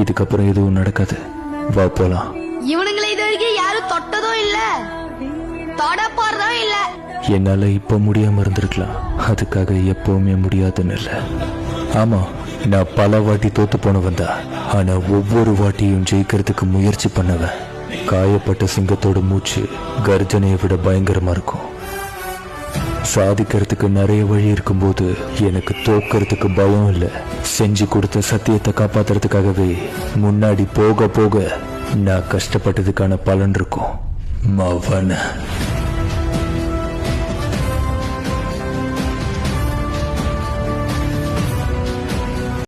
இதுக்கப்புறம் எதுவும் நடக்காது. வா போலாம். இவனுங்களை இது வரைக்கும் யாரும் தொட்டதும் இல்ல, தொட போறதும் இல்ல. என்னால இப்ப முடியாம இருந்திருக்கலாம், அதுக்காக எப்பவுமே முடியாதுன்னு இல்ல. ஆமா, நான் பல வாட்டி தோத்து போனவன் தான். ஆனா ஒவ்வொரு வாட்டியும் ஜெயிக்கிறதுக்கு முயற்சி பண்ணவன். காயப்பட்ட சிங்கத்தோட மூச்சு கர்ஜனையை விட பயங்கரமா இருக்கும். சாதிக்கிறதுக்கு நிறைய வழி இருக்கும்போது எனக்கு தோக்கிறதுக்கு பயம் இல்லை. செஞ்சு கொடுத்த சத்தியத்தை காப்பாத்துறதுக்காகவே முன்னாடி போக போக நான் கஷ்டப்பட்டதுக்கான பலன் இருக்கும். மவன